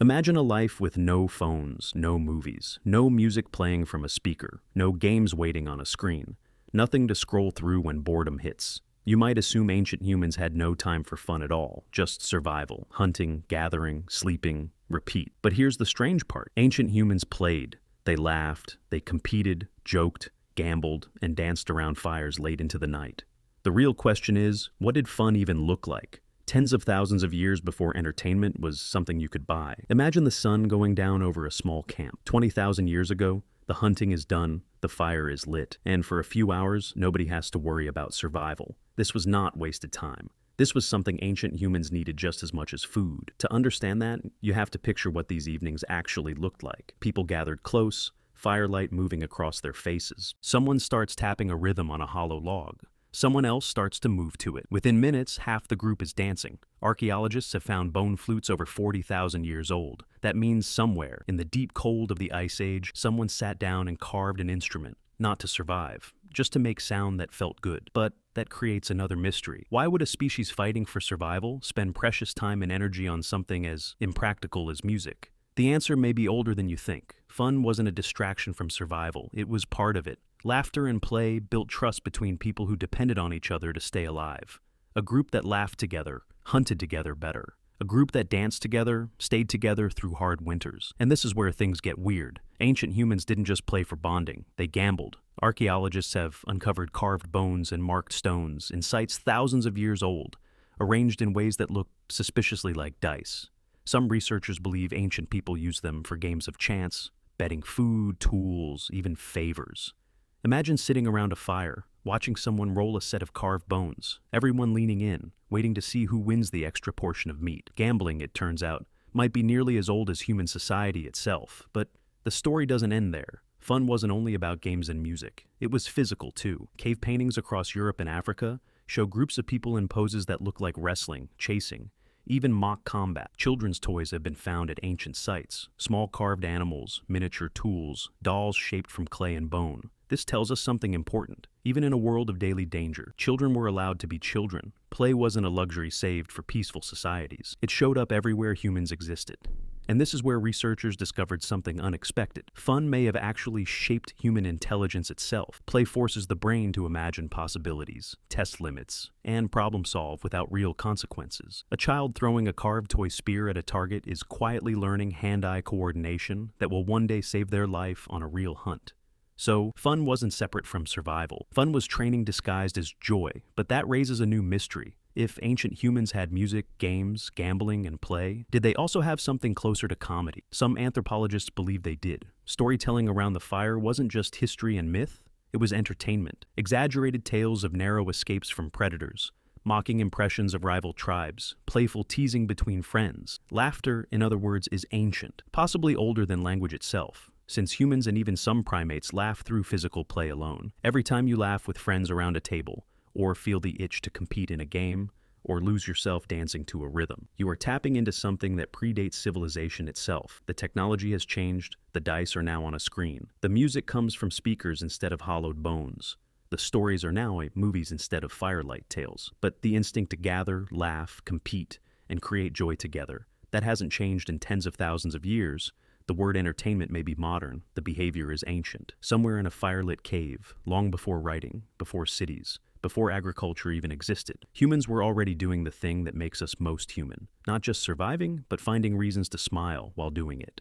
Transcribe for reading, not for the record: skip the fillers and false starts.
Imagine a life with no phones, no movies, no music playing from a speaker, no games waiting on a screen, nothing to scroll through when boredom hits. You might assume ancient humans had no time for fun at all, just survival, hunting, gathering, sleeping, repeat. But here's the strange part. Ancient humans played. They laughed, they competed, joked, gambled, and danced around fires late into the night. The real question is, what did fun even look like? Tens of thousands of years before entertainment was something you could buy. Imagine the sun going down over a small camp. 20,000 years ago, the hunting is done, the fire is lit, and for a few hours, nobody has to worry about survival. This was not wasted time. This was something ancient humans needed just as much as food. To understand that, you have to picture what these evenings actually looked like. People gathered close, firelight moving across their faces. Someone starts tapping a rhythm on a hollow log. Someone else starts to move to it. Within minutes, half the group is dancing. Archaeologists have found bone flutes over 40,000 years old. That means somewhere, in the deep cold of the Ice Age, someone sat down and carved an instrument, not to survive, just to make sound that felt good. But that creates another mystery. Why would a species fighting for survival spend precious time and energy on something as impractical as music? The answer may be older than you think. Fun wasn't a distraction from survival, it was part of it. Laughter and play built trust between people who depended on each other to stay alive. A group that laughed together, hunted together better. A group that danced together, stayed together through hard winters. And this is where things get weird. Ancient humans didn't just play for bonding, they gambled. Archaeologists have uncovered carved bones and marked stones in sites thousands of years old, arranged in ways that look suspiciously like dice. Some researchers believe ancient people used them for games of chance, betting food, tools, even favors. Imagine sitting around a fire, watching someone roll a set of carved bones, everyone leaning in, waiting to see who wins the extra portion of meat. Gambling, it turns out, might be nearly as old as human society itself, but the story doesn't end there. Fun wasn't only about games and music, it was physical too. Cave paintings across Europe and Africa show groups of people in poses that look like wrestling, chasing, even mock combat. Children's toys have been found at ancient sites, small carved animals, miniature tools, dolls shaped from clay and bone. This tells us something important. Even in a world of daily danger, children were allowed to be children. Play wasn't a luxury saved for peaceful societies. It showed up everywhere humans existed. And this is where researchers discovered something unexpected. Fun may have actually shaped human intelligence itself. Play forces the brain to imagine possibilities, test limits, and problem solve without real consequences. A child throwing a carved toy spear at a target is quietly learning hand-eye coordination that will one day save their life on a real hunt. So, fun wasn't separate from survival. Fun was training disguised as joy, but that raises a new mystery. If ancient humans had music, games, gambling, and play, did they also have something closer to comedy? Some anthropologists believe they did. Storytelling around the fire wasn't just history and myth, it was entertainment. Exaggerated tales of narrow escapes from predators, mocking impressions of rival tribes, playful teasing between friends. Laughter, in other words, is ancient, possibly older than language itself, since humans and even some primates laugh through physical play alone. Every time you laugh with friends around a table, or feel the itch to compete in a game, or lose yourself dancing to a rhythm, you are tapping into something that predates civilization itself. The technology has changed, the dice are now on a screen. The music comes from speakers instead of hollowed bones. The stories are now movies instead of firelight tales. But the instinct to gather, laugh, compete, and create joy together, that hasn't changed in tens of thousands of years. The word entertainment may be modern, the behavior is ancient. Somewhere in a firelit cave, long before writing, before cities, before agriculture even existed, humans were already doing the thing that makes us most human. Not just surviving, but finding reasons to smile while doing it.